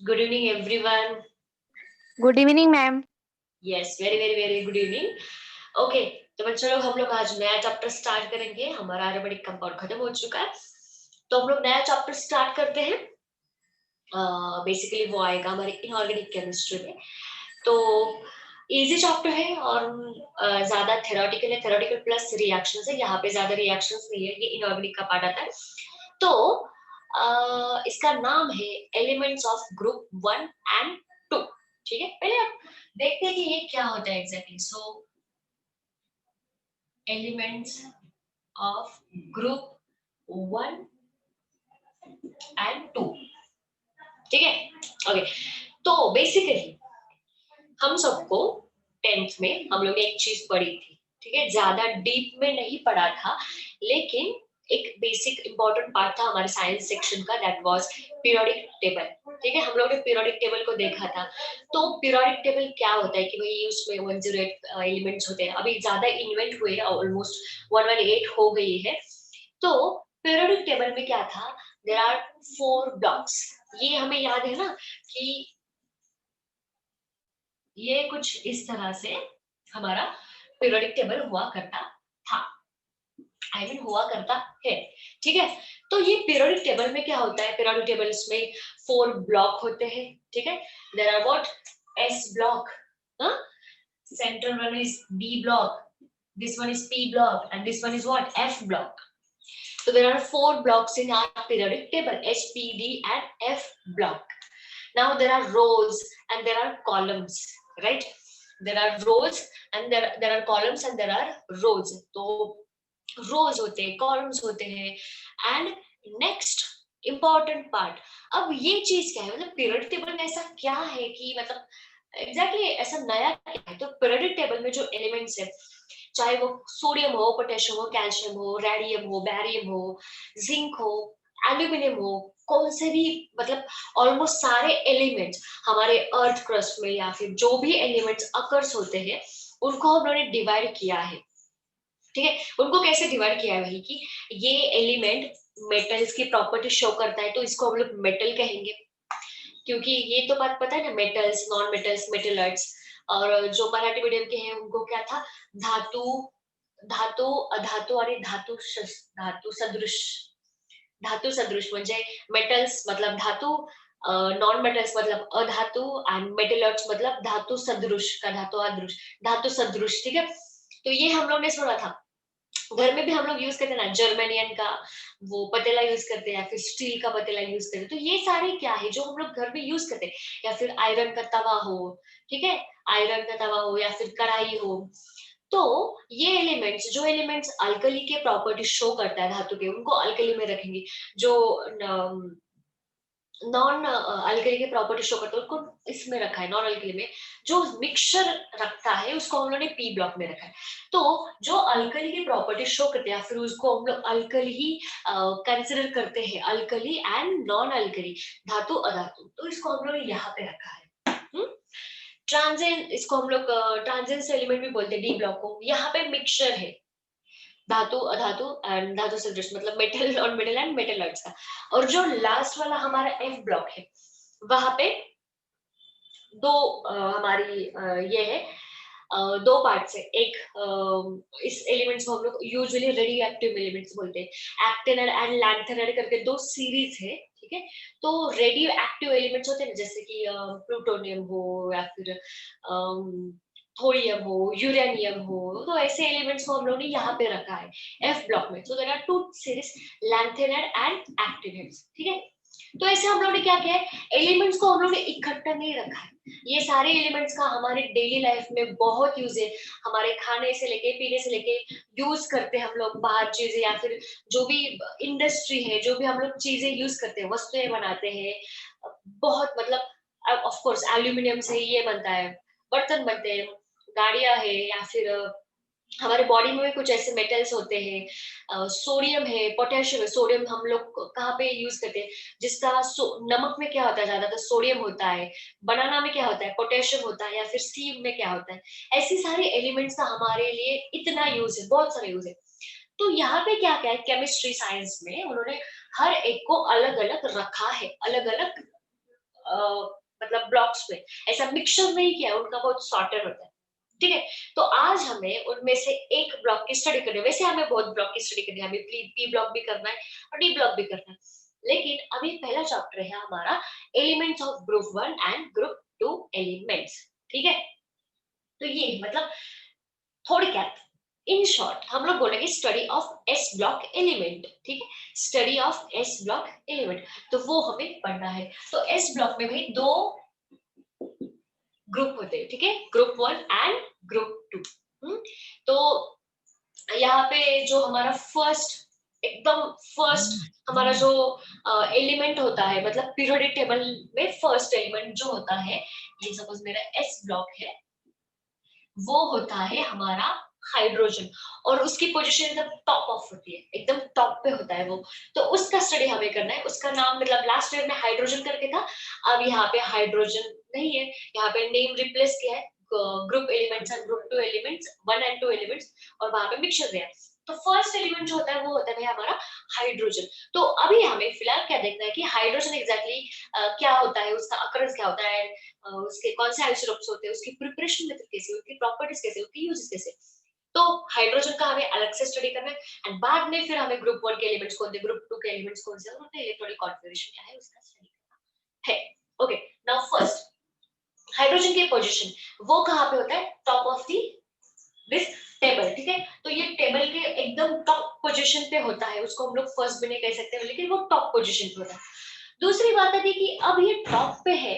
Good evening, everyone. Good evening ma'am. Yes, very good evening. Okay, तो बच्चों लोग हम लोग आज नया चैप्टर स्टार्ट करेंगे. हमारा आयुर्वेदिक कंपाउंड खत्म हो चुका है, तो हम लोग नया चैप्टर स्टार्ट करते हैं. बेसिकली वो आएगा हमारे इनऑर्गेनिक केमिस्ट्री में. तो इजी चैप्टर है और ज्यादा थेरोटिकल है. थेरोटिकल प्लस रिएक्शंस है. यहाँ पे ज्यादा रिएक्शंस नहीं है, ये इनऑर्गेनिक का पार्ट आता है. तो इसका नाम है एलिमेंट्स ऑफ ग्रुप 1 and 2. ठीक है, पहले आप देखते हैं कि ये क्या होता है exactly. So elements of group 1 and 2. ठीक है, ओके. तो बेसिकली हम सबको 10th में हम लोग ने एक चीज पढ़ी थी. ठीक है, ज्यादा डीप में नहीं पढ़ा था, लेकिन एक बेसिक इंपॉर्टेंट पार्ट था हमारे साइंस सेक्शन का. That was periodic table. ठीक है, हम लोग ने पीरियोडिक टेबल को देखा था. तो पीरियोडिक टेबल क्या होता है कि भाई उसमें 108 एलिमेंट्स होते हैं. अभी ज्यादा इन्वेंट हुए, ऑलमोस्ट 118 हो गई है. तो पीरियोडिक टेबल में क्या था, देयर आर 4 ब्लॉक्स. ये हमें याद है ना कि ये कुछ इस तरह से हमारा पीरियोडिक टेबल हुआ करता था. हुआ करता है. ठीक है, तो ये पीरियोडिक टेबल में क्या होता है, पीरियोडिक टेबल्स में 4 ब्लॉक होते हैं. ठीक है, there are what, s block, central one is b block, this one is P block, and this one is what, F block. So there are 4 blocks in our periodic table, H, P, D and F block. Now there are rows and there are columns, right? There are rows and there are columns and there are rows. तो रोज होते हैं, columns होते हैं. And next important part, अब ये चीज क्या है, मतलब पीरियोडिक टेबल में ऐसा क्या है कि मतलब एग्जैक्टली ऐसा नया क्या है. तो पीरियोडिक टेबल में जो एलिमेंट्स है, चाहे वो सोडियम हो, पोटेशियम हो, कैल्शियम हो, रेडियम हो, बैरियम हो, जिंक हो, एल्यूमिनियम हो, कौन से भी, मतलब ऑलमोस्ट सारे एलिमेंट्स हमारे अर्थ क्रस्ट में या फिर जो भी एलिमेंट्स अकर्स होते हैं, उनको हम लोगों ने डिवाइड किया है. ठीक है, उनको कैसे डिवाइड किया है भाई कि ये एलिमेंट मेटल्स की प्रॉपर्टी शो करता है, तो इसको हम लोग मेटल कहेंगे. क्योंकि ये तो बात पता है ना, मेटल्स, नॉन मेटल्स, मेटलर्ट्स. और जो मराठी मीडियम के हैं उनको क्या था, धातु, धातु, अधातु आणि धातु सदृश. धातु सदृश म्हणजे मेटल्स मतलब धातु, नॉन मेटल्स मतलब अधातु, एंड मेटलर्ट्स मतलब धातु सदृश का धातु अदृश, धातु सदृश. ठीक है, तो ये हम लोग ने सुना था. घर में भी हम लोग यूज करते हैं ना, जर्मेनियन का वो पतीला यूज करते हैं या फिर स्टील का पतीला यूज करते हैं. तो ये सारे क्या है जो हम लोग घर में यूज करते हैं, या फिर आयरन का तवा हो. ठीक है, आयरन का तवा हो या फिर कढ़ाई हो. तो ये एलिमेंट्स, जो एलिमेंट्स अल्कली के प्रॉपर्टी शो करता है धातु के, उनको अल्कली में रखेंगे. जो नॉन अल्कली के प्रॉपर्टी शो करता है उसको इसमें रखा है, नॉन अल्कली में. जो मिक्सचर रखता है उसको हम लोगों ने पी ब्लॉक में रखा है. तो जो अल्कली की प्रॉपर्टी शो करते हैं फिर उसको हम लोग अल्कली ही कंसिडर करते हैं, अल्कली एंड नॉन अल्कली, धातु अधातु. तो इसको हम लोग यहाँ पे रखा है. ट्रांजेंट, इसको हम लोग ट्रांजेंट एलिमेंट भी बोलते हैं डी ब्लॉक को. यहाँ पे मिक्सचर है धातु अधातु एंड धातु सदृश, मतलब मेटल, नॉन मेटल एंड मेटलर्ट्स का. और जो लास्ट वाला हमारा एफ ब्लॉक है, वहां पे दो हमारी ये है, दो पार्ट्स है. एक इस एलिमेंट्स को हम लोग यूजुअली रेडियो एक्टिव एलिमेंट्स बोलते हैं. एक्टिनाइड एंड लैंथेनाइड करके 2 सीरीज है. ठीक है, तो रेडियो एक्टिव एलिमेंट्स होते हैं जैसे कि प्लूटोनियम हो या फिर थोरियम हो, यूरेनियम हो. तो ऐसे एलिमेंट्स को हम लोग ने यहाँ पे रखा है एफ ब्लॉक में. So there are 2 series, lanthanide and actinide. ठीक है, तो ऐसे हम लोग ने क्या किया है, एलिमेंट्स को हम लोग ने इकट्ठा नहीं रखा है. ये सारे एलिमेंट्स का हमारे डेली लाइफ में बहुत यूज है. हमारे खाने से लेके पीने से लेके यूज करते हैं हम लोग बाहर चीजें, या फिर जो भी इंडस्ट्री है, जो भी हम लोग चीजें यूज करते हैं, वस्तुएं बनाते हैं बहुत, मतलब ऑफ कोर्स एल्यूमिनियम से ये बनता है, बर्तन बनते हैं, गाड़ियां है, या फिर हमारे बॉडी में भी कुछ ऐसे मेटल्स होते हैं. सोडियम है, पोटेशियम है. सोडियम हम लोग कहाँ पे यूज करते हैं, जिसका नमक में क्या होता है, ज्यादातर सोडियम होता है. बनाना में क्या होता है, पोटेशियम होता है. या फिर सीव में क्या होता है. ऐसी सारी एलिमेंट्स का हमारे लिए इतना यूज है, बहुत सारा यूज है. तो यहाँ पे क्या क्या है, केमिस्ट्री साइंस में उन्होंने हर एक को अलग अलग रखा है, अलग अलग मतलब ब्लॉक्स में, ऐसा मिक्सचर नहीं किया, उनका बहुत सॉर्टेड होता है, ठीक है। तो आज हमें उनमें से एक ब्लॉक की स्टडी करनी है। वैसे हमें बहुत ब्लॉक की स्टडी करनी है, हमें पी ब्लॉक भी करना है और डी ब्लॉक भी करना है, लेकिन अभी पहला चैप्टर है हमारा elements of group 1 and group 2 elements, ठीक है। तो ये मतलब थोड़ी क्या, इन शॉर्ट हम लोग बोलेंगे study of S block element, ठीक है, study of S block element, तो वो हमें पढ़ना है। तो एस ब्लॉक में भी दो ग्रुप होते हैं, ठीक है, ग्रुप 1 एंड ग्रुप 2। तो यहाँ पे जो हमारा फर्स्ट, एकदम फर्स्ट हमारा जो एलिमेंट होता है, मतलब पीरियोडिक टेबल में फर्स्ट एलिमेंट जो होता है, ये सपोज मेरा एस ब्लॉक है, वो होता है हमारा हाइड्रोजन, और उसकी पोजीशन एकदम टॉप ऑफ होती है, एकदम टॉप पे होता है वो। तो उसका स्टडी हमें करना है। उसका नाम मतलब लास्ट ईयर में हाइड्रोजन करके था, अब यहाँ पे हाइड्रोजन नहीं है, यहाँ पे नेम रिप्लेस किया है, group elements and group 2 elements, 1 and 2 elements, और वहां पे मिक्सचर दिया है। तो फर्स्ट एलिमेंट जो होता है वो होता है हमारा हाइड्रोजन। तो अभी हमें फिलहाल क्या देखना है कि हाइड्रोजन एग्जैक्टली क्या होता है, उसका अकरेंस क्या होता है, उसके कौन से आइसोटोप्स होते हैं, उसकी प्रिपरेशन मेथड कैसे, उसकी प्रॉपर्टीज कैसे, उसकी यूजेस कैसे। तो हाइड्रोजन का हमें अलग से स्टडी करना है, एंड बाद में फिर हमें ग्रुप 1 के एलिमेंट्स कौन से, ग्रुप 2 के एलिमेंट्स कौन से, और उनका इलेक्ट्रॉनिक कॉन्फ़िगरेशन क्या है उसका स्टडी करना है। ओके, नाउ फर्स्ट हाइड्रोजन की पोजीशन वो कहाँ पे होता है, top of the this table, ठीक है। तो ये टेबल के एकदम टॉप पोजीशन पे होता है, उसको हम लोग फर्स्ट भी नहीं कह सकते, लेकिन वो टॉप पोजीशन पे होता है। दूसरी बात है कि अब ये टॉप पे है,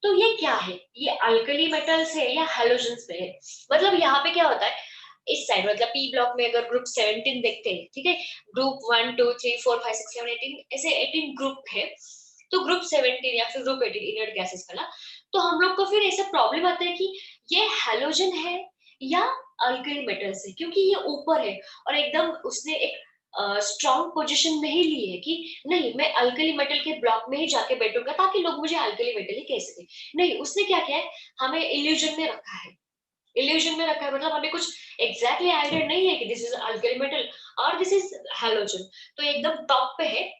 तो ये क्या है, ये अल्कली मेटल्स है या हैलोजेंस पे है। मतलब यहाँ पे क्या होता है, इस साइड मतलब पी ब्लॉक में अगर ग्रुप 17 देखते हैं, ठीक है, ग्रुप 1 2 3 4 5 6 7 18 ऐसे 18 ग्रुप है, तो ग्रुप 17 या फिर ग्रुप 18 इनर्ट गैसेस वाला, तो हम लोग को फिर ऐसा प्रॉब्लम आता है कि ये हैलोजन है या अल्कली मेटल्स है, क्योंकि ये ऊपर है और एकदम उसने एक स्ट्रॉन्ग पोजीशन नहीं ली है कि नहीं मैं अल्कली मेटल के ब्लॉक में ही जाके बैठूंगा ताकि लोग मुझे अल्कली मेटल ही कह सके। नहीं, उसने क्या किया है, हमें इल्यूजन में रखा है, इल्यूजन में रखा है, मतलब हमें कुछ एग्जैक्टली आइडिया नहीं है कि दिस इज अल्कली मेटल और दिस इज हैलोजन, तो एकदम टॉप पे है।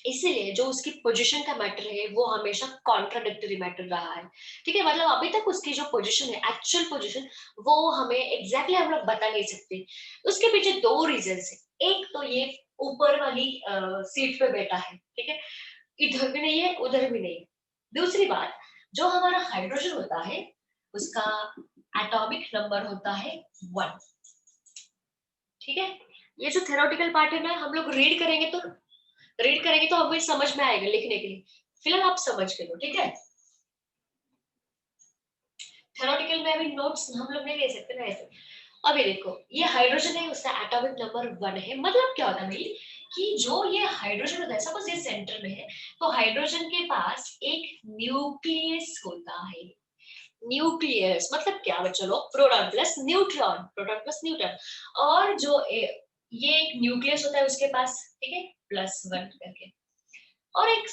इसीलिए जो उसकी पोजीशन का मैटर है वो हमेशा कॉन्ट्राडिक्टरी मैटर रहा है, ठीक है। मतलब अभी तक उसकी जो पोजीशन है, एक्चुअल पोजीशन, वो हमें एग्जैक्टली हम लोग बता नहीं सकते। उसके पीछे दो रीजन है, एक तो ये ऊपर वाली सीट पे बैठा है, ठीक है, इधर भी नहीं है उधर भी नहीं है। दूसरी बात, जो हमारा हाइड्रोजन होता है उसका एटॉमिक नंबर होता है 1, ठीक है। ये जो थेरोटिकल पार्ट है ना, हम लोग रीड करेंगे तो हमें समझ में आएगा लिखने के लिए, फिलहाल आप समझ के लो, ठीक है। थेरोटिकल में अभी नोट्स हम लोग नहीं ले सकते ना ऐसे। अभी देखो ये हाइड्रोजन है, उसका एटॉमिक नंबर 1 है, मतलब क्या होता है भाई कि जो ये हाइड्रोजन होता है, सपोज ये सेंटर में है, तो हाइड्रोजन के पास एक न्यूक्लियस होता है। न्यूक्लियस मतलब क्या बच्चों लोग, proton plus neutron, proton plus neutron, और जो ये एक न्यूक्लियस होता है उसके पास, ठीक है, +1 करके, और एक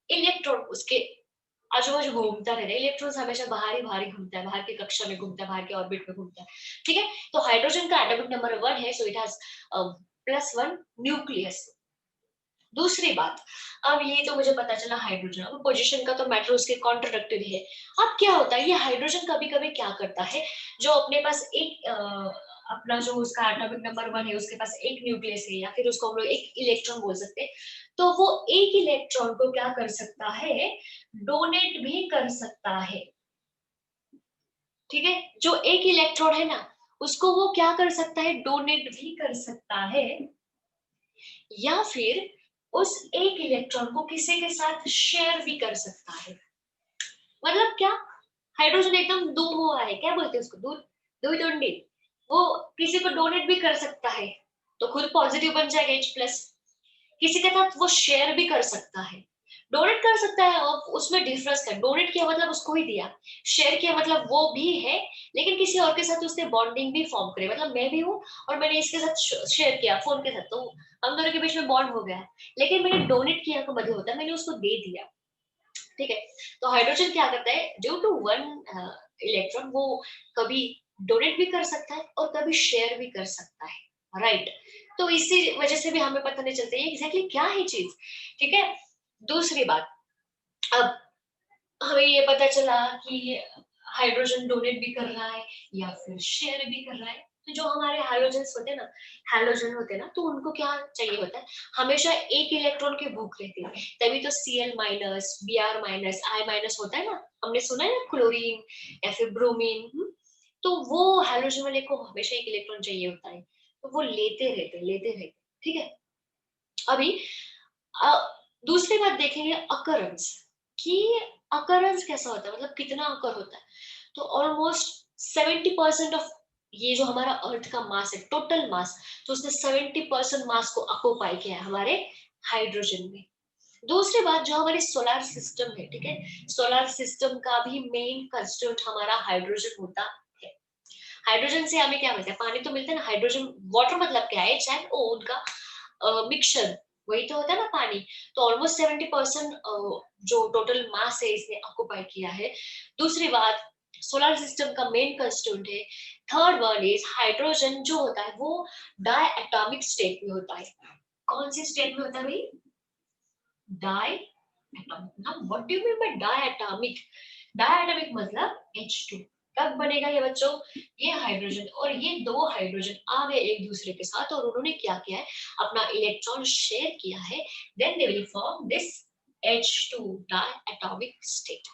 इलेक्ट्रॉन उसके आजू बाजू घूमता रहता है। इलेक्ट्रॉन हमेशा बाहर ही घूमता है, बाहर की कक्षा में घूमता है, बाहर के ऑर्बिट में घूमता है, ठीक है। तो हाइड्रोजन का एटॉमिक नंबर 1 है, सो इट हैज +1 न्यूक्लियस। दूसरी बात, अब ये तो मुझे पता चला हाइड्रोजन, अब पोजीशन का तो मैटर उसके कॉन्ट्राडिक्टरी है। अब क्या होता है, ये हाइड्रोजन कभी कभी क्या करता है, जो अपने पास एक अपना जो उसका एटॉमिक नंबर 1 है उसके पास एक न्यूक्लियस है, या फिर उसको हम लोग एक इलेक्ट्रॉन बोल सकते हैं, तो वो एक इलेक्ट्रॉन को क्या कर सकता है, डोनेट भी कर सकता है, ठीक है। जो एक इलेक्ट्रॉन है ना, उसको वो क्या कर सकता है, डोनेट भी कर सकता है, या फिर उस एक इलेक्ट्रॉन को किसी के साथ शेयर भी कर सकता है। मतलब क्या, हाइड्रोजन एकदम दो हुआ है, क्या बोलते हैं उसको, दूध दुई दंडी, वो किसी को डोनेट भी कर सकता है, तो खुद पॉजिटिव बन जाएगा H+, किसी के साथ वो शेयर भी कर सकता है, डोनेट कर सकता है, और उसमें डिफरेंस क्या, डोनेट किया मतलब उसको ही दिया, शेयर किया मतलब वो भी है, लेकिन किसी और के साथ उसने बॉन्डिंग भी फॉर्म करे, मतलब मैं भी हूँ और मैंने इसके साथ शेयर किया फोन के साथ, तो हम दोनों के बीच में बॉन्ड हो गया, लेकिन मैंने डोनेट किया का मतलब होता है मैंने उसको दे दिया, ठीक है। तो हाइड्रोजन क्या करता है, ड्यू टू 1 इलेक्ट्रॉन वो कभी डोनेट भी कर सकता है और कभी शेयर भी कर सकता है, राइट। तो इसी वजह से भी हमें पता नहीं चलता ये एग्जैक्टली क्या है चीज, ठीक है। दूसरी बात, अब हमें ये पता चला कि हाइड्रोजन डोनेट भी कर रहा है या फिर शेयर भी कर रहा है। तो जो हमारे हाइड्रोजन्स होते हैं ना, हैलोजन होते हैं ना, तो उनको क्या चाहिए होता है, हमेशा एक इलेक्ट्रॉन की भूख रहती है। तभी तो Cl minus, Br minus, I minus होता है ना, हमने सुना है ना, क्लोरीन या फिर ब्रोमीन। तो वो हैलोजन वाले को हमेशा एक इलेक्ट्रॉन चाहिए होता है, तो वो लेते रहते। ठीक है। अभी अ, दूसरी बात देखेंगे, अकरेंस, कि अकरेंस कैसा होता है, मतलब कितना अकर होता है। तो ऑलमोस्ट 70% ऑफ ये जो हमारा अर्थ का मास है, टोटल मास, तो उसने 70% मास को ऑक्यूपाई किया है हमारे हाइड्रोजन में। दूसरी बात, जो हमारे सोलर सिस्टम है, ठीक है, सोलर सिस्टम का भी मेन कंस्टिट्यूएंट हमारा हाइड्रोजन होता है। हाइड्रोजन से हमें क्या मिलता है, पानी तो मिलता है ना, हाइड्रोजन वाटर मतलब क्या है, H&O उनका मिक्सचर, वही तो होता है ना पानी। तो ऑलमोस्ट 70% जो टोटल मास है इसने ऑक्यूपाई किया है। दूसरी बात, सोलर सिस्टम का मेन कंस्टिट्यूएंट है। थर्ड वन इज हाइड्रोजन, जो होता है वो डाई एटॉमिक स्टेट में होता है। कौन सी स्टेट में होता है भाई, डाई एटॉमिक। ना what do you mean by diatomic, diatomic मतलब H2। कब बनेगा ये बच्चों, ये हाइड्रोजन और ये दो हाइड्रोजन आ गए एक दूसरे के साथ और उन्होंने क्या किया है, अपना इलेक्ट्रॉन शेयर किया है, then they will form this H2 diatomic state.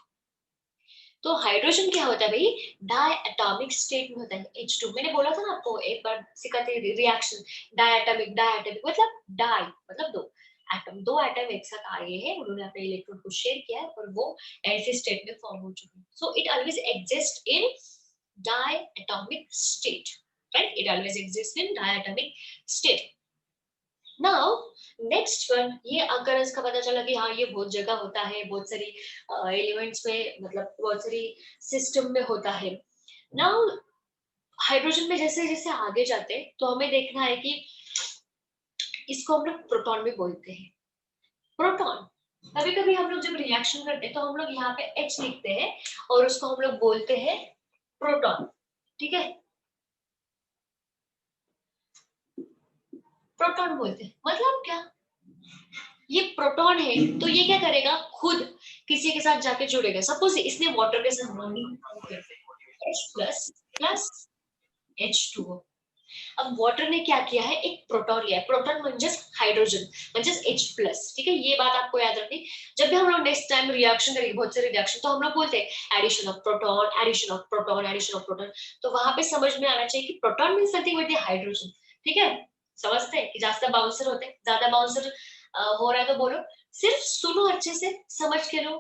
तो हाइड्रोजन क्या होता है भाई, डाई एटॉमिक स्टेट में होता है H2। मैंने बोला था ना आपको एक बार सिखाते रिएक्शन, डाई एटॉमिक मतलब डाई मतलब दो एटम, दो एटम एक साथ आए हैं, उन्होंने अपने इलेक्ट्रॉन को शेयर किया है और वो ऐसे स्टेट में फॉर्म हो चुके हैं। So it always exist in diatomic state, right, it always exist in diatomic state. Now next one, ये अकरस का पता चला कि हाँ ये बहुत जगह होता है, बहुत सारी एलिमेंट्स में, मतलब बहुत सारी सिस्टम में होता है। नाउ हाइड्रोजन में जैसे जैसे आगे जाते हैं तो हमें देखना है कि इसको हम लोग प्रोटॉन भी बोलते हैं। प्रोटॉन, कभी कभी हम लोग जब रिएक्शन करते हैं तो हम लोग यहाँ पे H लिखते हैं और उसको हम लोग बोलते हैं प्रोटॉन। ठीक है, प्रोटॉन बोलते हैं, मतलब क्या, ये प्रोटॉन है तो ये क्या करेगा, खुद किसी के साथ जाके जुड़ेगा। सपोज इसने वाटर के साथ bonding H plus plus H2O। अब वाटर ने क्या किया है, एक प्रोटॉन लिया है, प्रोटॉन म्हणजेच हाइड्रोजन म्हणजेच H प्लस। ठीक है, ये बात आपको याद रखनी। जब भी हम लोग नेक्स्ट टाइम रिएक्शन करेंगे, बहुत सारे रिएक्शन, तो हम लोग बोलते हैं addition of proton, addition of proton, addition of proton. तो वहां पे समझ में आना चाहिए कि proton means nothing but the hydrogen. ठीक है, समझते हैं कि ज्यादा बाउंसर होते हैं, ज्यादा बाउंसर हो रहा है तो बोलो, सिर्फ सुनो अच्छे से, समझ के लो,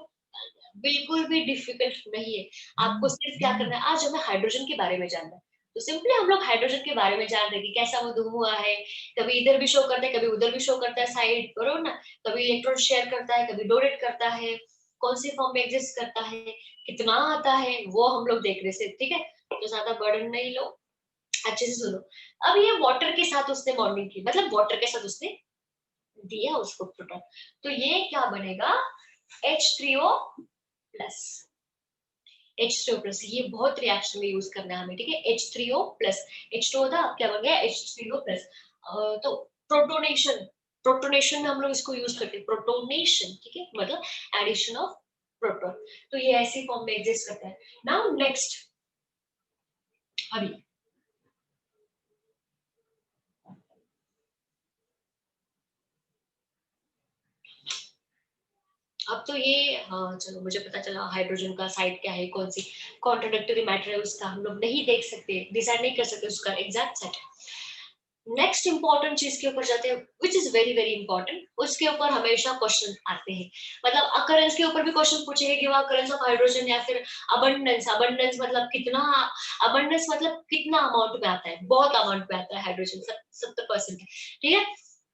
बिल्कुल भी डिफिकल्ट नहीं है। आपको सिर्फ क्या करना है, आज हमें हाइड्रोजन के बारे में जानना है, तो सिंपली हम लोग हाइड्रोजन के बारे में जान रहे कि कैसा वो धूम हुआ है, कभी इधर भी शो करता है, कभी उधर भी शो करता है, साइड बरोबर ना, कभी इलेक्ट्रॉन शेयर करता है, कभी डोनेट करता है, कौन सी फॉर्म में एग्जिस्ट करता है, कितना आता है, वो हम लोग देख रहे हैं। ठीक है, तो ज्यादा बर्डन नहीं लो, अच्छे से सुनो। अब ये वाटर के साथ उसने बॉन्डिंग की, मतलब वाटर के साथ उसने दिया उसको प्रोटॉन, तो ये क्या बनेगा, H3O प्लस। H3O प्लस, ये बहुत रिएक्शन में यूज करना है हमें। ठीक है, H3O प्लस, H2O था, अब क्या बन गया H3O प्लस। तो प्रोटोनेशन, प्रोटोनेशन में हम लोग इसको यूज करते हैं, प्रोटोनेशन। ठीक है, मतलब एडिशन ऑफ प्रोटॉन। तो ये ऐसी फॉर्म में एग्जिस्ट करता है। नाउ नेक्स्ट, अभी अब तो ये, हाँ चलो मुझे पता चला हाइड्रोजन का साइड क्या है, कौन सी कॉन्ट्रोडक्टरी मैटर है उसका, हम लोग नहीं देख सकते, डिसाइड नहीं कर सकते उसका एग्जैक्ट सेट। नेक्स्ट इंपॉर्टेंट चीज के ऊपर जाते हैं, which is very very important, उसके ऊपर हमेशा क्वेश्चन आते हैं। मतलब अकरेंस के ऊपर भी क्वेश्चन पूछेंगे कि वह अकरेंस ऑफ हाइड्रोजन या फिर अबंडेंस, अबंडेंस मतलब कितना, अबंडेंस मतलब कितना अमाउंट में आता है, बहुत अमाउंट में आता है हाइड्रोजन, 70%। ठीक है,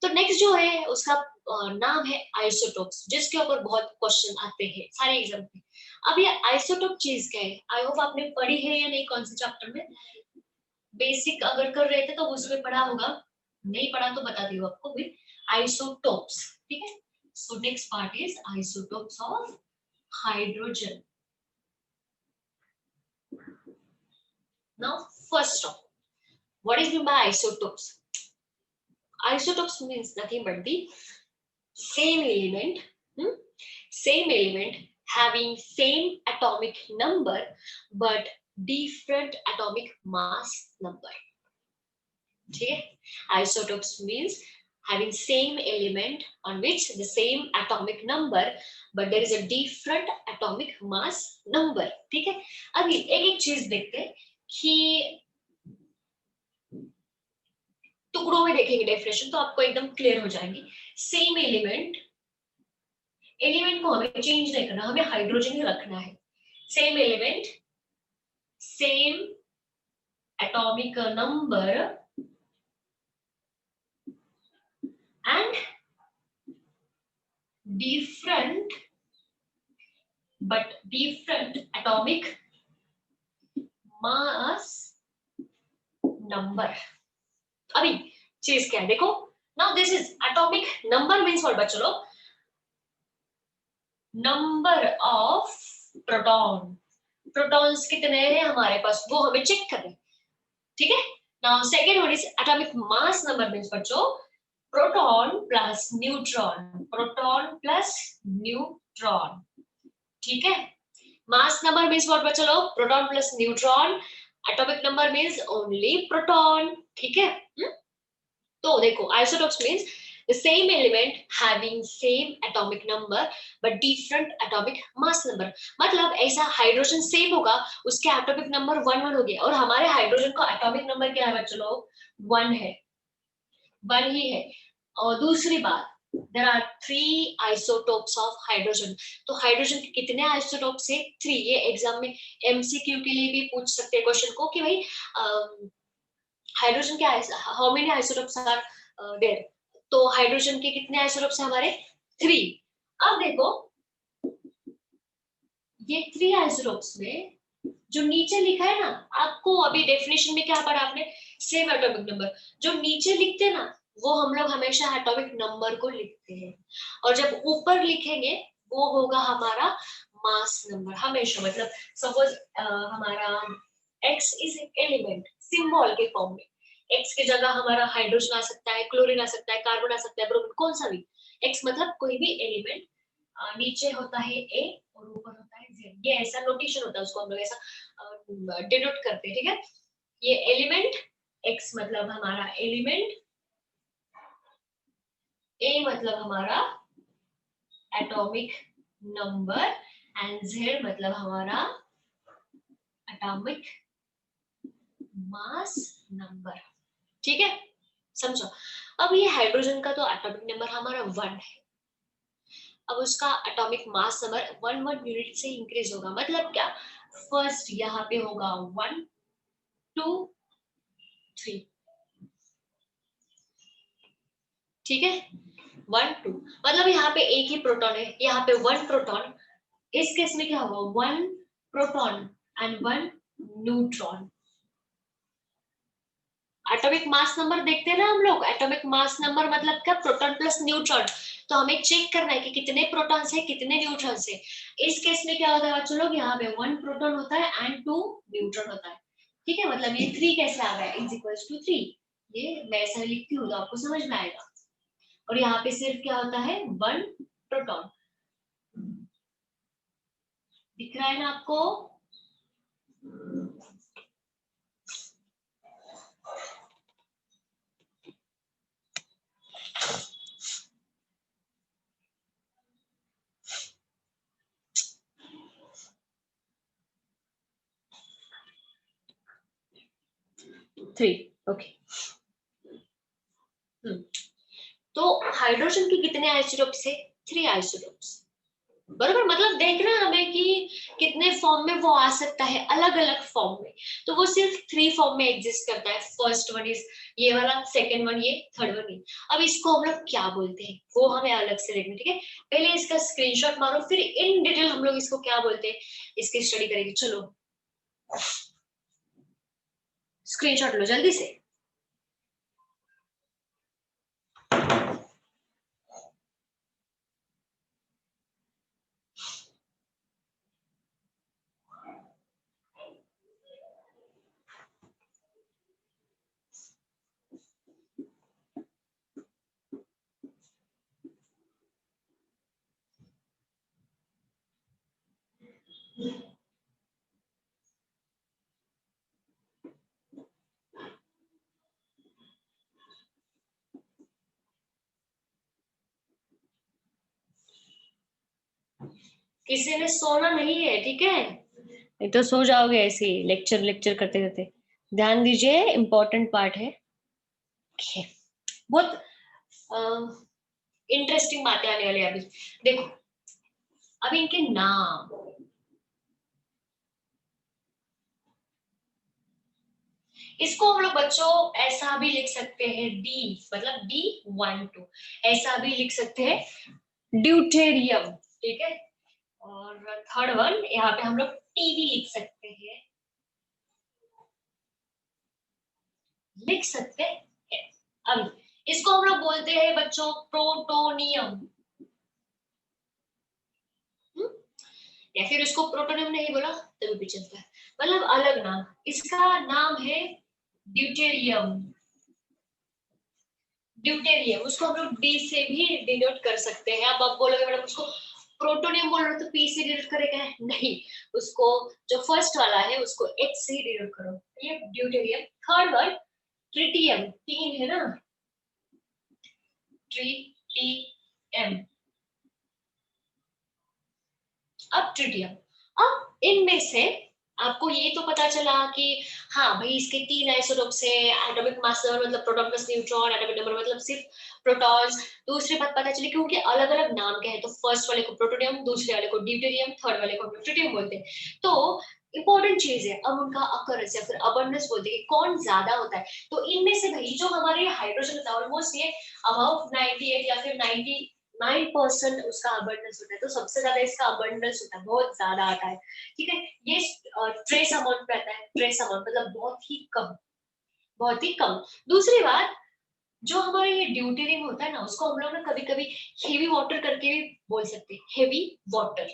तो नेक्स्ट जो है उसका नाम है आइसोटोप्स, जिसके ऊपर बहुत क्वेश्चन आते हैं सारे एग्जाम में। अब ये आइसोटोप चीज क्या है, आई होप आपने पढ़ी है या नहीं, कौन से चैप्टर में, बेसिक अगर कर रहे थे तो उसमें पढ़ा होगा, नहीं पढ़ा तो बता दी आपको भी। आइसोटोप्स, ठीक है, so next part is isotopes of hydrogen. Now first of, what is mean by isotopes, isotopes means nothing but the same element, hmm? same element having same atomic number but different atomic mass number. ठीक है, isotopes means having same element on which the same atomic number but there is a different atomic mass number. ठीक है, अभी एक एक चीज देखते हैं कि टुकड़ों में देखेंगे डेफिनेशन तो आपको एकदम क्लियर हो जाएगी. सेम एलिमेंट, एलिमेंट को हमें चेंज नहीं करना, हमें हाइड्रोजन ही रखना है. Same element, same atomic number and different atomic mass number. अभी चीज क्या है देखो. now this is atomic number means what बच्चों लोग, number of proton, protons कितने हैं हमारे पास वो हमें चेक करना है. ठीक है, now second one is atomic mass number means बच्चों proton plus neutron, proton plus neutron. ठीक है, mass number means what बच्चों लोग, proton plus neutron, atomic number means only proton. ठीक है, तो देखो isotopes means the same element having same atomic number but different atomic mass number. मतलब ऐसा हाइड्रोजन सेम होगा, उसके एटॉमिक नंबर 1 हो गया और हमारे हाइड्रोजन का एटॉमिक नंबर क्या है बच्चों लोग, 1 है, 1 ही है. और दूसरी बात, there are 3 isotopes of hydrogen. तो हाइड्रोजन के कितने आइसोटोप्स है, 3. ये एग्जाम में एमसीक्यू के लिए भी पूछ सकते हैं क्वेश्चन को कि भाई हाइड्रोजन के how many isotopes are there. तो हाइड्रोजन के कितने आइसोटोप्स हैं हमारे, 3. अब देखो ये 3 आइसोटोप्स में जो नीचे लिखा है ना, आपको अभी डेफिनेशन में क्या पढ़ा आपने, सेम एटॉमिक नंबर. जो नीचे लिखते हैं ना वो हम लोग हमेशा एटॉमिक नंबर को लिखते हैं और जब ऊपर लिखेंगे वो होगा हमारा मास नंबर हमेशा. मतलब सपोज हमारा x इज एलिमेंट सिंबल के फॉर्म में, x की जगह हमारा हाइड्रोजन आ सकता है, क्लोरीन आ सकता है, कार्बन आ सकता है, ब्रोमीन, कौन सा भी. x मतलब कोई भी एलिमेंट, नीचे होता है a और ऊपर होता है z. ये ऐसा नोटेशन होता है, उसको हम लोग ऐसा डिनोट करते हैं. ठीक है, ये एलिमेंट, x मतलब हमारा एलिमेंट, a मतलब हमारा एटॉमिक नंबर एंड z मतलब हमारा एटॉमिक मास नंबर. ठीक है, समझो. अब ये हाइड्रोजन का तो एटॉमिक नंबर हमारा 1 है, अब उसका एटॉमिक मास नंबर 1 यूनिट से इंक्रीज होगा. मतलब क्या, फर्स्ट यहाँ पे होगा 1 2 3. ठीक है, 1 2 मतलब यहाँ पे एक ही प्रोटॉन है, यहाँ पे 1 प्रोटॉन. इस केस में क्या होगा, 1 proton and 1 neutron. Atomic mass number देखते हैं ना हम लोग, एटॉमिक मास नंबर मतलब क्या, प्रोटॉन प्लस न्यूट्रॉन. तो हमें चेक करना है कि कितने प्रोटॉन्स है कितने न्यूट्रॉन्स है. इस केस में क्या होता है बच्चों लोग, यहाँ पे 1 प्रोटॉन होता है एंड 2 न्यूट्रॉन होता है. ठीक है, मतलब ये 3 कैसे आ गया, इज इक्वल्स टू 3. ये मैं ऐसा लिखती हूँ तो आपको समझ में आएगा. और यहाँ पे सिर्फ क्या होता है, 1 प्रोटॉन. दिख रहा है ना आपको. थ्री. ओके. तो हाइड्रोजन के कितने आइसोटोप्स है, 3 आइसोटोप्स. बराबर, मतलब देखना हमें कि कितने फॉर्म में वो आ सकता है, अलग अलग फॉर्म में. तो वो सिर्फ 3 फॉर्म में एग्जिस्ट करता है. फर्स्ट वन इज ये वाला, सेकंड वन ये, थर्ड वन ये. अब इसको हम लोग क्या बोलते हैं वो हमें अलग से देखना. ठीक है, पहले इसका स्क्रीनशॉट मारो, फिर इन डिटेल हम लोग इसको क्या बोलते हैं इसकी स्टडी करेंगे. चलो स्क्रीनशॉट लो जल्दी से. किसी ने सोना नहीं है, ठीक है, नहीं तो सो जाओगे ऐसे ही लेक्चर लेक्चर करते करते। ध्यान दीजिए, इंपॉर्टेंट पार्ट है। Okay. बहुत इंटरेस्टिंग बातें आने वाली है अभी। देखो, अब इनके नाम, इसको हम लोग बच्चों ऐसा भी लिख सकते हैं, डी मतलब D12, ऐसा भी लिख सकते हैं ड्यूटेरियम, ठीक है। और थर्ड वन यहाँ पे हम लोग टीवी लिख सकते हैं, लिख सकते हैं। अब इसको हम लोग बोलते हैं बच्चों प्रोटोनियम, या फिर इसको प्रोटोनियम नहीं बोला तो भी चलता है, मतलब अलग नाम। इसका नाम है ड्यूटेरियम। ड्यूटेरियम उसको हम लोग डी से भी डिनोट कर सकते हैं। अब आप बोलोगे मैडम उसको प्रोटोनियम बोल रहे हो तो पी से डिनोट करेगा, नहीं, उसको जो फर्स्ट वाला है उसको एच से ही डिनोट करो, ये ड्यूटेरियम। थर्ड वन ट्रिटियम, तीन है ना, ट्रिटियम। अब ट्रिटियम, अब इनमें से आपको ये तो पता चला कि हाँ भाई इसके तीन आइसोटोप्स है, एटॉमिक मास नंबर मतलब proton plus neutron, atomic number मतलब सिर्फ प्रोटॉन्स। दूसरी बात पता चली कि उनके अलग अलग नाम क्या है, तो फर्स्ट वाले को प्रोटोनियम, दूसरे वाले को ड्यूटेरियम, थर्ड वाले को ट्रिटियम बोलते हैं। तो इंपॉर्टेंट चीज है, अब उनका अकरेंस या फिर अबंडेंस बोलते हैं कि कौन ज्यादा होता है। तो इनमें से भाई जो हमारे हाइड्रोजन होता है ऑलमोस्ट ये अबाउट 98 या फिर 9% उसका अबंडेंस होता है, तो सबसे ज्यादा इसका अबंडेंस होता है, बहुत ज्यादा आता है, ठीक है। ये ट्रेस अमाउंट पे आता है, ट्रेस अमाउंट मतलब बहुत ही कम, बहुत ही कम। दूसरी बात, जो हमारा ये ड्यूटेरियम होता है ना, उसको हम लोग ना कभी कभी हेवी वाटर करके भी बोल सकते हैं, हेवी वाटर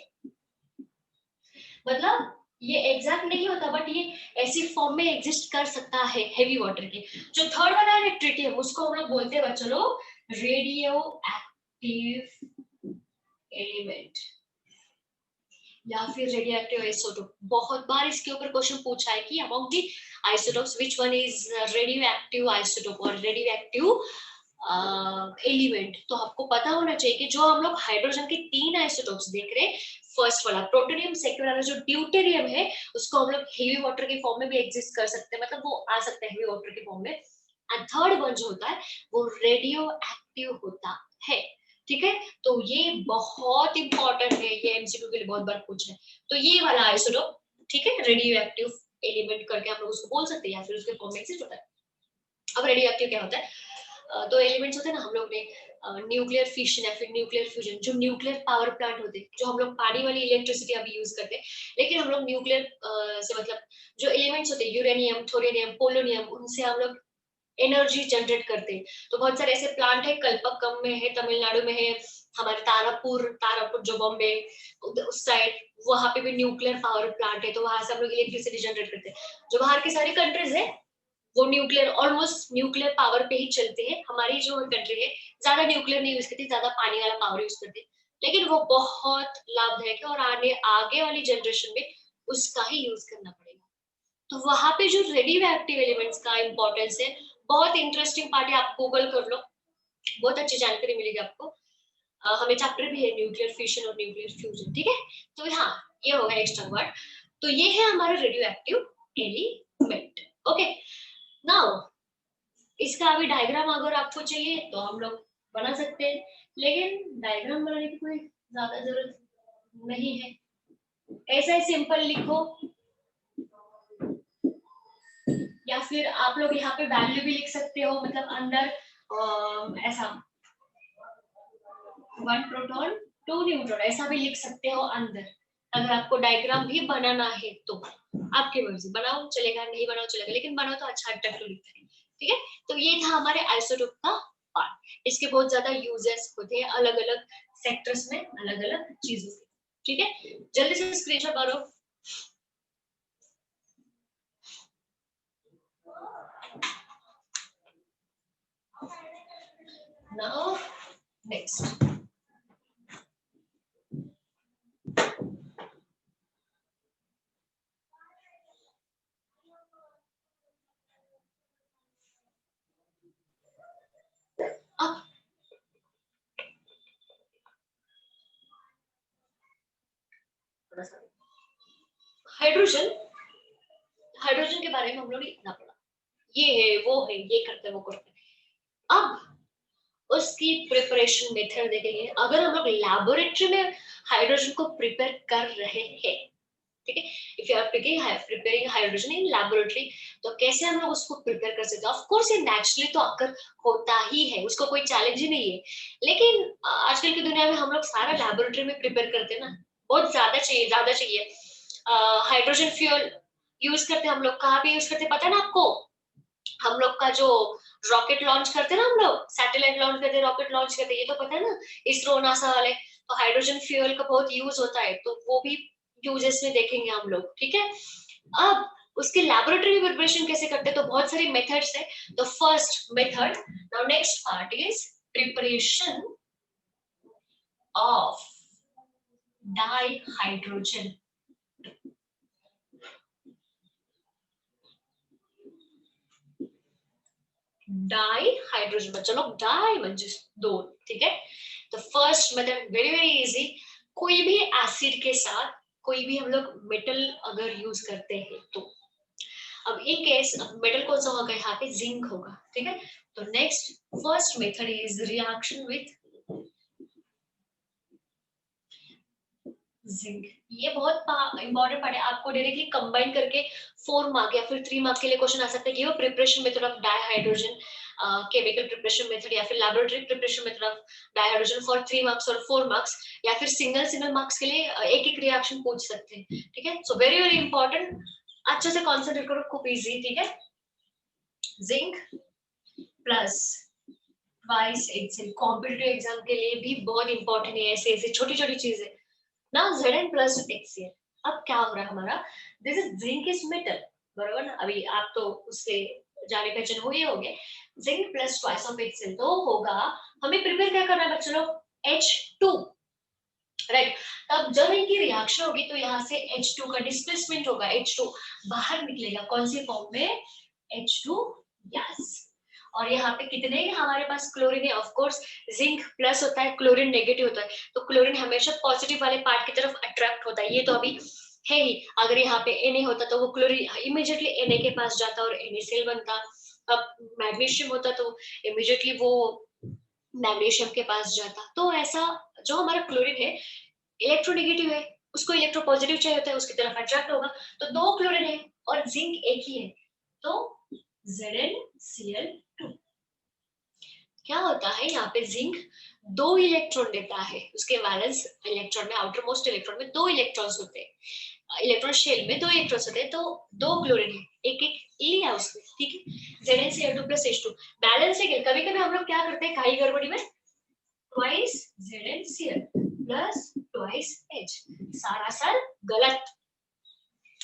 मतलब ये एग्जैक्ट नहीं होता बट ये ऐसी फॉर्म में एग्जिस्ट कर सकता है हेवी वाटर के। जो थर्ड वाला है ट्रिटियम, उसको हम लोग बोलते हैं बच्चों लोग रेडियो एक्टिव एलिमेंट या फिर रेडियो एक्टिव आइसोटोप। बहुत बार इसके ऊपर क्वेश्चन पूछा है कि among the isotopes which one is radio active isotope और रेडियो एक्टिव एलिमेंट। तो आपको पता होना चाहिए कि जो हम लोग हाइड्रोजन के तीन आइसोटोप्स देख रहे हैं, फर्स्ट वाला प्रोटोनियम, सेकंड वाला जो ड्यूटेरियम है उसको हम लोग हेवी वाटर के फॉर्म में भी एग्जिस्ट कर सकते हैं, मतलब वो आ सकता है हेवी वाटर के फॉर्म में। एंड थर्ड वन जो होता है वो रेडियो एक्टिव होता है, ठीक है। तो ये बहुत इंपॉर्टेंट है, ये एमसीक्यू के लिए बहुत बार पूछा है। तो ये वाला आइसोटोप, ठीक है, रेडियो एक्टिव एलिमेंट करके हम लोग उसको बोल सकते हैं या फिर उसके फॉर्म में एग्जिस्ट होता है। अब रेडियो एक्टिव क्या होता है, दो एलिमेंट्स होते हैं ना, हम लोग ने न्यूक्लियर फिशन या फिर न्यूक्लियर फ्यूजन, जो न्यूक्लियर पावर प्लांट होते हैं, जो हम लोग पानी वाली इलेक्ट्रिसिटी अभी यूज करते हैं, लेकिन हम लोग न्यूक्लियर से मतलब जो एलिमेंट्स होते हैं यूरेनियम, थोरियम, पोलोनियम, उनसे हम लोग एनर्जी जनरेट करते हैं। तो बहुत सारे ऐसे प्लांट है, कल्पक्कम में है, तमिलनाडु में है, हमारे तारापुर जो बॉम्बे उस साइड, वहां पे भी न्यूक्लियर पावर प्लांट है, तो वहां से हम लोग इलेक्ट्रिसिटी जनरेट करते हैं। जो बाहर के सारी कंट्रीज है वो न्यूक्लियर, ऑलमोस्ट न्यूक्लियर पावर पे ही चलते हैं। हमारी जो कंट्री है ज्यादा न्यूक्लियर नहीं यूज करती, ज्यादा पानी वाला पावर यूज करती है, लेकिन वो बहुत लाभदायक है और आने आगे वाली जनरेशन में उसका ही यूज करना पड़ेगा। तो वहां पे जो रेडियो एक्टिव एलिमेंट्स का इंपॉर्टेंस है, बहुत इंटरेस्टिंग पार्ट है, आप गूगल कर लो, बहुत अच्छी जानकारी मिलेगी आपको। हमें चैप्टर भी है न्यूक्लियर फिशन और न्यूक्लियर फ्यूजन, ठीक है। तो हाँ, ये होगा एक्स्ट्रा वर्ड। तो ये है हमारा radio active element, okay. Now इसका अभी डायग्राम अगर आपको चाहिए तो हम लोग बना सकते हैं, लेकिन डायग्राम बनाने की कोई ज्यादा जरूरत नहीं है, ऐसा ही सिंपल लिखो, या फिर आप लोग यहाँ पे वैल्यू भी लिख सकते हो, मतलब अंदर ऐसा 1 प्रोटॉन 2 न्यूट्रॉन ऐसा भी लिख सकते हो अंदर। अगर आपको डायग्राम भी बनाना है तो आपकी मर्जी, बनाओ चलेगा, नहीं बनाओ चलेगा, लेकिन बनाओ तो अच्छा अट्रैक्टिव लिखते हैं, ठीक है। तो ये था हमारे आइसोटोप का पार्ट। इसके बहुत ज्यादा यूजेस होते हैं अलग अलग सेक्टर्स में, अलग अलग चीजों से, ठीक है। जल्दी से स्क्रीनशॉट मारो। नाउ नेक्स्ट, थोड़ा सा हाइड्रोजन, हाइड्रोजन के बारे में हम लोग ने इतना पढ़ा, ये है वो है, ये करते हैं वो करते हैं। अब उसकी प्रिपरेशन मेथड देखेंगे। अगर हम लोग लैबोरेटरी में हाइड्रोजन को प्रिपेयर कर रहे हैं, ठीक है, if you are preparing hydrogen in laboratory, तो कैसे हम लोग उसको प्रिपेयर कर सकते हैं? ऑफ कोर्स ये नेचुरली तो अगर होता ही है, उसको कोई चैलेंज ही नहीं है, लेकिन आजकल की दुनिया में हम लोग सारा लैबोरेटरी में प्रिपेयर करते हैं ना, बहुत ज्यादा चाहिए। हाइड्रोजन फ्यूल यूज करते हैं हम लोग, कहाँ पे यूज करते हैं पता है ना आपको? हम लोग का जो रॉकेट लॉन्च करते हैं ना, हम लोग सैटेलाइट लॉन्च करते हैं, रॉकेट लॉन्च करते हैं, ये तो पता है ना, इसरो नासा वाले। तो हाइड्रोजन फ्यूल का बहुत यूज होता है, तो वो भी यूजेस में देखेंगे हम लोग, ठीक है। अब उसके लैबोरेटरी में प्रिपरेशन कैसे करते हैं, तो बहुत सारी मेथड्स है। तो first method, now next part is preparation of di hydrogen. Di hydrogen, बच्चा लोग डाई म्हणजे दो, ठीक है। तो first method very very easy, कोई भी एसिड के साथ कोई भी हम लोग मेटल अगर यूज करते हैं तो, अब इन केस मेटल कौन सा होगा, यहाँ पे जिंक होगा, ठीक है। तो next first method is reaction with zinc. ये बहुत इंपॉर्टेंट पार्ट है, आपको डायरेक्टली कंबाइन करके 4 मार्क या फिर 3 मार्क के लिए क्वेश्चन आ सकता है कि वो preparation method of di hydrogen, chemical preparation method या फिर laboratory preparation method of di hydrogen for 3 marks और 4 मार्क्स, या फिर सिंगल मार्क्स के लिए एक एक रिएक्शन पूछ सकते हैं, ठीक है। सो वेरी वेरी इंपॉर्टेंट, अच्छे से कॉन्सेंट्रेट करो, खूब इजी, ठीक है। Zinc plus twice HCl competitive exam के लिए भी बहुत इंपॉर्टेंट है, ऐसे ऐसे छोटी छोटी चीजें ना। Zn प्लस HCl, अब क्या हो रहा है हमारा, this is zinc is metal, बराबर ना, अभी आप तो उससे जाने पहचान हुए होंगे। Zinc plus twice of HCl तो होगा, हमें प्रिपेयर क्या करना है बच्चों लोग, H2, राइट। तब जब इनकी रिएक्शन होगी तो यहाँ से H2 का डिस्प्लेसमेंट होगा, H2 बाहर निकलेगा, कौन सी फॉर्म में, H2 गैस। और यहाँ पे कितने हमारे पास क्लोरीन है, ऑफ कोर्स जिंक प्लस होता है, क्लोरीन नेगेटिव होता है, तो क्लोरीन हमेशा पॉजिटिव वाले पार्ट की तरफ अट्रैक्ट होता है, ये तो अभी है ही। अगर यहाँ पे Na होता तो वो क्लोरीन इमीडिएटली Na के पास जाता और NaCl बनता। अब मैग्नीशियम होता तो इमीडिएटली वो मैग्नीशियम के पास जाता। तो ऐसा जो हमारा क्लोरीन है इलेक्ट्रोनेगेटिव है, उसको इलेक्ट्रोपॉजिटिव चाहिए होता है, उसकी तरफ अट्रैक्ट होगा। तो 2 क्लोरीन है और जिंक एक ही है, तो ZnCl2। क्या होता है यहाँ पे, जिंक 2 इलेक्ट्रॉन देता है, उसके वैलेंस इलेक्ट्रॉन में, आउटर मोस्ट इलेक्ट्रॉन में 2 इलेक्ट्रॉन्स होते हैं, इलेक्ट्रॉन शेल में 2 इलेक्ट्रॉन्स होते हैं, तो 2 क्लोरीन है, एक एक लिया उसमें, ठीक है। ZnCl2 प्लस H2 बैलेंस है। कभी कभी हम लोग क्या करते हैं खाई गड़बड़ी में, twice ZnCl plus twice H, सारा साल गलत,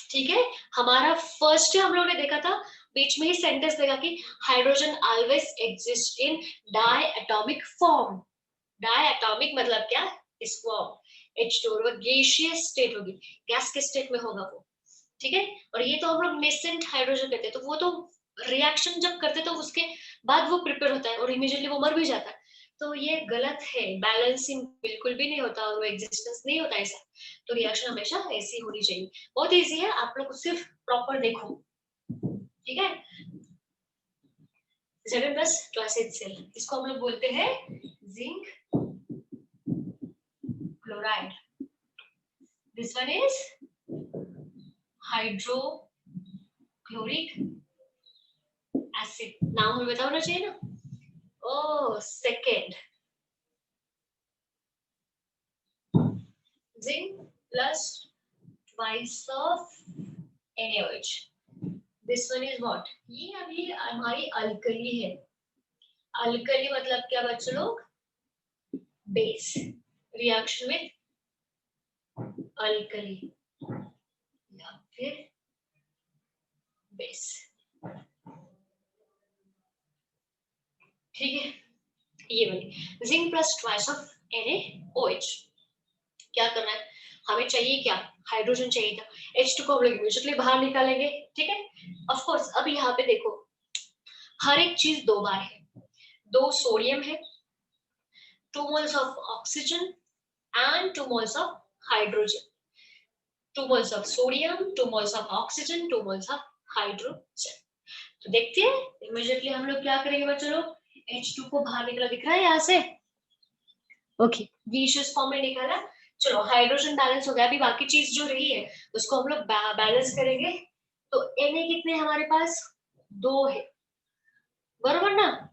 ठीक है। हमारा फर्स्ट हम लोग ने देखा था, बीच में ही सेंटेंस देखा कि hydrogen always exist in diatomic form. Diatomic मतलब क्या, इस फॉर्म H2, और वो गैसियस स्टेट होगी, गैस के स्टेट में होगा वो, ठीक है। और ये तो हम लोग नेसेंट हाइड्रोजन कहते हैं, तो वो तो रिएक्शन जब करते तो उसके बाद वो प्रिपेयर होता है और इमीडिएटली वो मर भी जाता है। तो ये गलत है, बैलेंसिंग बिल्कुल भी नहीं होता और वो एग्जिस्टेंस नहीं होता ऐसा। तो रिएक्शन हमेशा ऐसी होनी चाहिए, बहुत इजी है, आप लोग सिर्फ प्रॉपर देखो, ठीक है। Zn प्लस ट्वाइस HCl, इसको हम लोग बोलते हैं zinc chloride. This one is hydrochloric acid, नाम हमें पता होना चाहिए ना। ओ second, zinc plus twice of NaOH, this one is what, ये अभी हमारी अल्कली है। अल्कली मतलब क्या बच्चों लोग, बेस, रिएक्शन विद अल्कली या फिर बेस, ठीक है। ये वाली zinc plus twice of NaOH, क्या करना है हमें, चाहिए क्या, हाइड्रोजन चाहिए था, H2 को हम लोग इमीडिएटली बाहर निकालेंगे, ठीक है। ऑफ कोर्स अब यहाँ पे देखो हर एक चीज 2 बार है, 2 सोडियम है, 2 moles of oxygen and 2 moles of hydrogen. 2 moles of sodium, 2 moles of oxygen, 2 moles of hydrogen. तो देखते हैं इमीडिएटली हम लोग क्या करेंगे बच्चों लोग, H2 को बाहर निकला दिख रहा है यहाँ से, ओके गैसियस फॉर्म में निकाला। चलो हाइड्रोजन बैलेंस हो गया, अभी बाकी चीज जो रही है उसको हम लोग बैलेंस करेंगे। तो Na कितने हमारे पास, 2 है, बरोबर ना।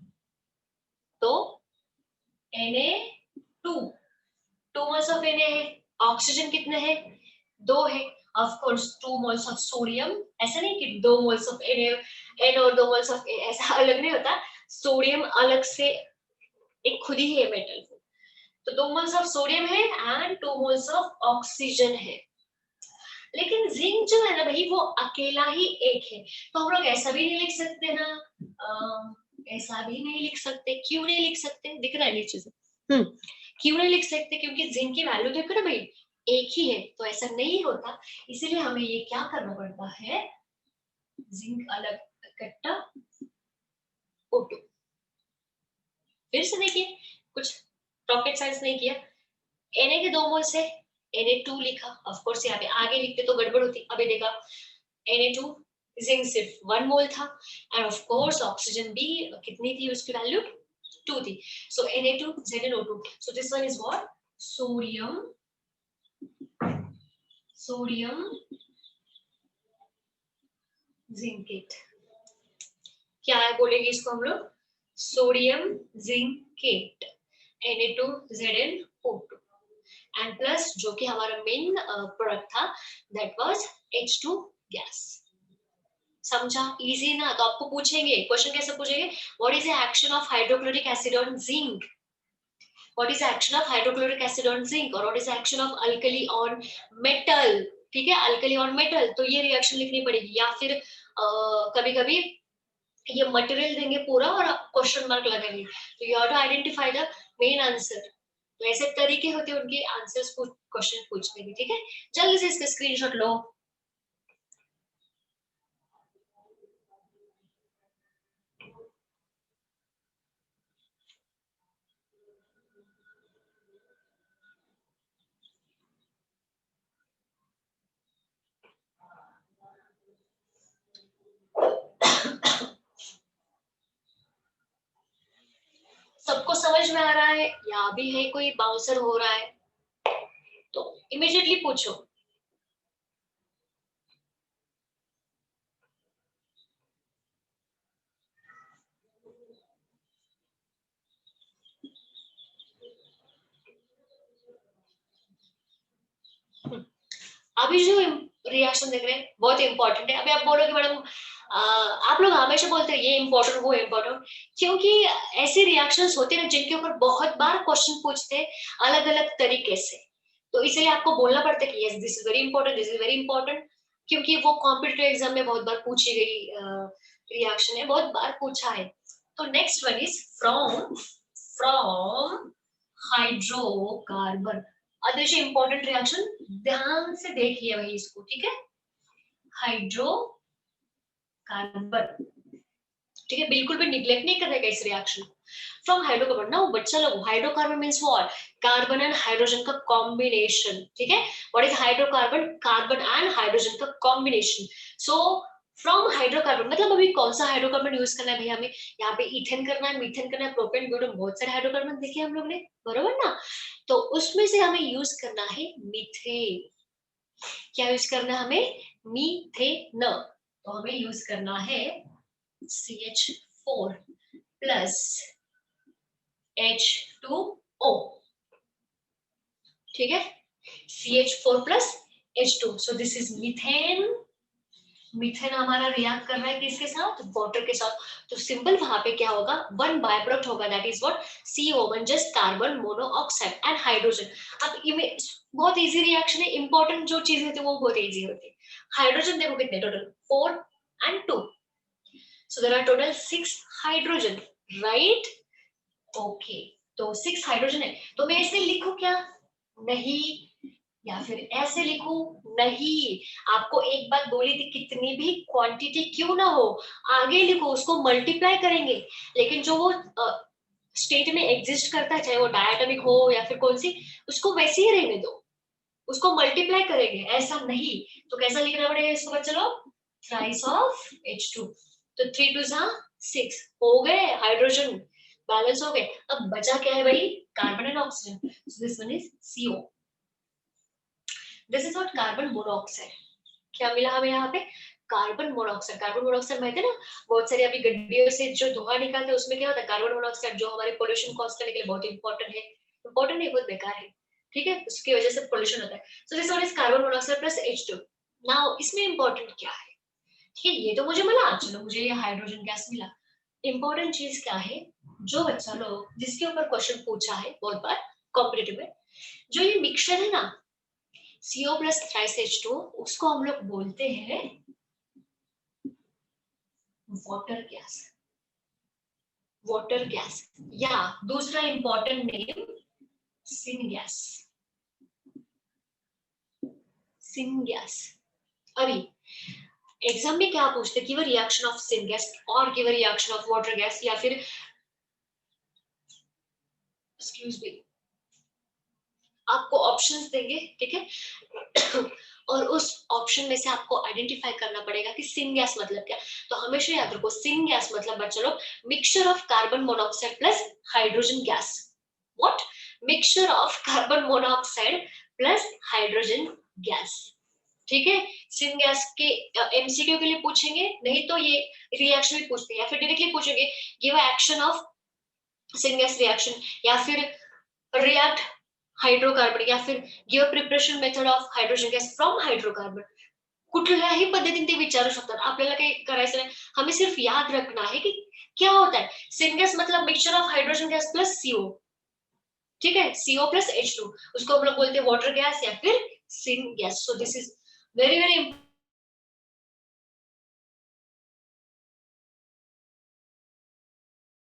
तो Na2, 2 moles of Na है। ऑक्सीजन कितने हैं, 2 है। Of course 2 moles of sodium, ऐसा नहीं कि 2 moles of Na और 2 moles of A, ऐसा अलग नहीं होता। सोडियम अलग से एक खुद ही है मेटल। तो 2 moles of सोडियम है एंड 2 moles of ऑक्सीजन है। लेकिन जिंक जो है ना भाई वो अकेला ही एक है, तो हम लोग ऐसा भी नहीं लिख सकते ना, ऐसा भी नहीं लिख सकते। क्यों नहीं लिख सकते, दिख रहा है नीचे से, क्यों नहीं लिख सकते, क्योंकि जिंक की वैल्यू देखो ना भाई एक ही है, तो ऐसा नहीं होता। इसीलिए हमें ये क्या करना पड़ता है, जिंक अलग इकट्ठा O2। फिर से देखिए, कुछ रॉकेट साइंस नहीं किया। Na के 2 मोल्स है, Na2 लिखा, ऑफ कोर्स यहाँ पे आगे लिखते तो गड़बड़ होती। अभी देखा Na2, जिंक सिर्फ 1 मोल था एंड ऑफ कोर्स ऑक्सीजन भी कितनी थी, उसकी वैल्यू 2 थी। सो Na2 ZnO2, so this one is what, sodium zincate. क्या है बोलेंगे इसको हम लोग, sodium zincate, Na2ZnO2 and plus जो कि हमारा मेन प्रोडक्ट था दैट वाज H2 गैस। समझा, इजी ना। तो आपको पूछेंगे क्वेश्चन, कैसे पूछेंगे, what is the action of hydrochloric acid on zinc, what is the action of hydrochloric acid on zinc, और what is the action of alkali on metal. ठीक है, अल्कली ऑन मेटल, तो ये रिएक्शन लिखनी पड़ेगी। या फिर कभी कभी ये मटेरियल देंगे पूरा और क्वेश्चन मार्क लगाएंगे, तो you have to identify the main answer. तो ऐसे तरीके होते हैं उनके आंसर्स क्वेश्चन पूछने के। ठीक है, जल्दी से इसका स्क्रीनशॉट लो। सबको समझ में आ रहा है, या भी है कोई बाउंसर हो रहा है, तो इमीडिएटली पूछो। अभी जो रिएक्शन देख रहे हैं बहुत इंपॉर्टेंट है। अभी आप बोलोगे मैडम आप लोग हमेशा बोलते हैं ये इंपॉर्टेंट वो इंपॉर्टेंट, क्योंकि ऐसे रिएक्शंस होते हैं ना जिनके ऊपर बहुत बार क्वेश्चन पूछते हैं अलग अलग तरीके से, तो इसलिए आपको बोलना पड़ता है कि yes this is very important, this is very important, क्योंकि वो कॉम्पिटिटिव एग्जाम में बहुत बार पूछी गई रिएक्शन है, बहुत बार पूछा है। तो next one is from hydrocarbon. अदृश्य इंपॉर्टेंट रिएक्शन, ध्यान से देखिए भाई इसको, ठीक है। हाइड्रोकार्बन, ठीक है, बिल्कुल भी निग्लेक्ट नहीं करेगा इस रिएक्शन। फ्रॉम हाइड्रोकार्बन, नाउ बच्चा लोग hydrocarbon means what, carbon and hydrogen का कॉम्बिनेशन। ठीक है, what is hydrocarbon, carbon and hydrogen का कॉम्बिनेशन। सो फ्रॉम हाइड्रोकार्बन मतलब अभी कौन सा हाइड्रोकार्बन यूज करना है भाई हमें, यहाँ पे इथेन करना है, मीथेन करना है, प्रोपेन, ब्यूटेन, बहुत सारे हाइड्रोकार्बन देखे हम लोग ने, बरोबर ना। तो उसमें से हमें यूज करना है मीथेन। क्या यूज करना है हमें, मीथेन। तो हमें यूज करना है CH4 प्लस H2O, ठीक है, CH4 plus H2, so this is methane. Methane हमारा रिएक्ट कर रहा है किसके साथ, वाटर के साथ। तो सिंपल वहां पे क्या होगा, वन बाय प्रोडक्ट होगा that is what, CO1 just carbon monoxide and hydrogen. अब ये बहुत इजी रिएक्शन है, इंपॉर्टेंट जो चीज होती है वो बहुत इजी होती है। हाइड्रोजन देखो कितने, total 4 and 2, so there are total 6 hydrogen, right. Okay, तो 6 हाइड्रोजन है, तो मैं इसे लिखूं क्या, नहीं, या फिर ऐसे लिखूं, नहीं। आपको एक बात बोली थी, कितनी भी क्वांटिटी क्यों ना हो आगे लिखो, उसको मल्टीप्लाई करेंगे, लेकिन जो वो स्टेट में एग्जिस्ट करता है, चाहे वो डायटोमिक हो या फिर कौन सी, उसको वैसे ही रहने दो। उसको मल्टीप्लाई करेंगे, ऐसा नहीं। तो कैसा लिखना पड़ेगा इसको बच्चा लोग, थ्राइस ऑफ H2। तो 3 2 6 हो गए हाइड्रोजन, बैलेंस हो गए। अब बचा क्या है भाई, carbon and oxygen. So this one is CO। This is not carbon monoxide. क्या मिला हमें यहाँ पे, कार्बन मोनोऑक्साइड। कार्बन मोनोऑक्साइड में ना बहुत सारे अभी गड्डियों से जो धुआं निकलता है उसमें क्या होता है, कार्बन मोनोऑक्साइड, जो हमारे पोल्यूशन कॉज करने के लिए बहुत इंपॉर्टेंट है। इंपॉर्टेंट नहीं, बहुत बेकार है, ठीक है, उसकी वजह से पोल्यूशन होता है। So this one is carbon monoxide plus H2। Now इसमें इंपॉर्टेंट क्या है, ठीक है, ये तो मुझे मिला, चलो मुझे ये हाइड्रोजन गैस मिला। इंपॉर्टेंट चीज क्या है, जो बच्चा लोग जिसके ऊपर क्वेश्चन पूछा है बहुत बार कॉम्पिटिटिव में, जो ये मिक्सचर है ना CO प्लस थ्राइस H2, उसको हम लोग बोलते हैं वाटर गैस। वाटर गैस, या दूसरा important name syn gas. Syn gas. अभी एग्जाम में क्या पूछते, give a reaction of syn gas और give a reaction of water gas, या फिर एक्सक्यूज मी, आपको ऑप्शंस देंगे, ठीक है और उस ऑप्शन में से आपको आइडेंटिफाई करना पड़ेगा कि सिन गैस मतलब क्या। तो हमेशा याद रखो, सिन गैस मतलब बच्चा लोग mixture of carbon monoxide plus hydrogen gas. What, mixture of carbon monoxide plus hydrogen gas, ठीक है। सिन गैस के एमसीक्यू के लिए पूछेंगे, नहीं तो ये रिएक्शन भी पूछते हैं, या फिर डायरेक्टली पूछेंगे give action of syn gas reaction, या फिर रिएक्ट हायड्रोकार्बन, या फिर give preparation method of hydrogen gas from hydrocarbon. कुठल्याही पद्धतीने ते विचारू शकतात, आपल्याला काही करायचं नाही, हमें सिर्फ याद रखना है कि क्या होता है। सिनगैस मतलब mixture of hydrogen gas plus CO, ठीक है, CO प्लस H2, उसको हम लोग बोलते हैं वाटर गैस या फिर syn gas. So this is very very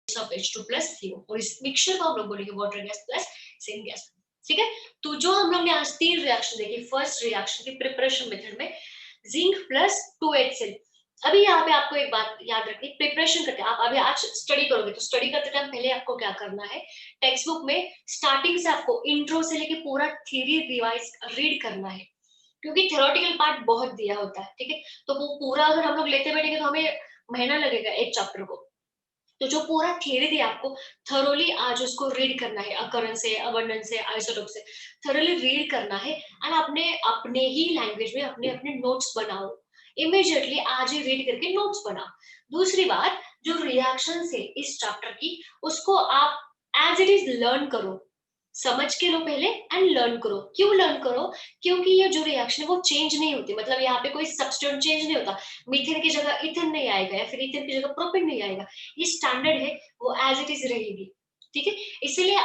of H2 plus CO, और इस मिक्सचर को हम लोग बोलेंगे water gas plus syn gas, ठीक है। तो जो हम लोग ने आज 3 रिएक्शन देखी, फर्स्ट रिएक्शन की प्रिपरेशन मेथड में जिंक प्लस 2HCl। अभी यहाँ पे आपको एक बात याद रखनी, प्रिपरेशन करते हैं आप, अभी आज स्टडी करोगे तो स्टडी करते टाइम पहले आपको क्या करना है, टेक्स्ट बुक में स्टार्टिंग से आपको इंट्रो से लेके पूरा थ्योरी रिवाइज रीड करना है, क्योंकि थ्योरेटिकल पार्ट बहुत दिया होता है, ठीक है। तो वो पूरा अगर हम लोग लेते बैठेंगे तो हमें महीना लगेगा एक चैप्टर को। तो जो पूरा थियरी थी आपको थरोली आज उसको रीड करना है, अकरेंस से, अबंडेंस से, आइसोटोप से थरोली रीड करना है, एंड अपने अपने ही लैंग्वेज में अपने अपने नोट्स बनाओ, इमीडिएटली आज ही रीड करके नोट्स बनाओ। दूसरी बात, जो रिएक्शन है इस चैप्टर की, उसको आप एज इट इज लर्न करो, समझ के लो पहले एंड लर्न करो। क्यों लर्न करो, क्योंकि ये जो रिएक्शन है वो चेंज नहीं होती, मतलब यहाँ पे कोई सब्स्टिट्यूएंट चेंज नहीं होता, मीथेन की जगह इथेन नहीं आएगा या फिर इथेन की जगह प्रोपेन नहीं आएगा, ये स्टैंडर्ड है, वो एज इट इज रहेगी, ठीक है। इसीलिए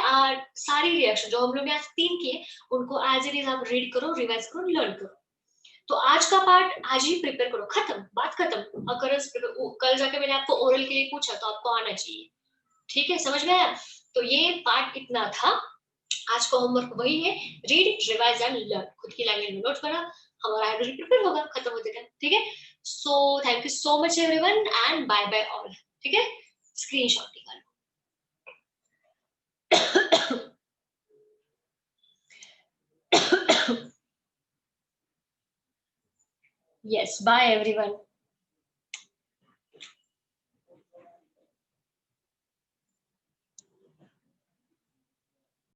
सारी रिएक्शन जो हम लोग ने आज 3 किए, उनको एज इट इज आप रीड करो, रिवाइज करो, लर्न करो। तो आज का पार्ट आज ही प्रिपेयर करो, खत्म, बात खत्म। अकरेंस कल जाके मैंने आपको ओरल के लिए पूछा तो आपको आना चाहिए, ठीक है, समझ में आया। तो ये पार्ट इतना था, आज का होमवर्क वही है, रीड रिवाइज एंड लर्न, खुद की लैंग्वेज में नोट्स बना, हमारा हाइड्रोजन प्रिपेयर होगा, खत्म होते टाइम, ठीक है। So thank you so much everyone and bye bye all, ठीक है। स्क्रीनशॉट निकालो। yes, bye everyone.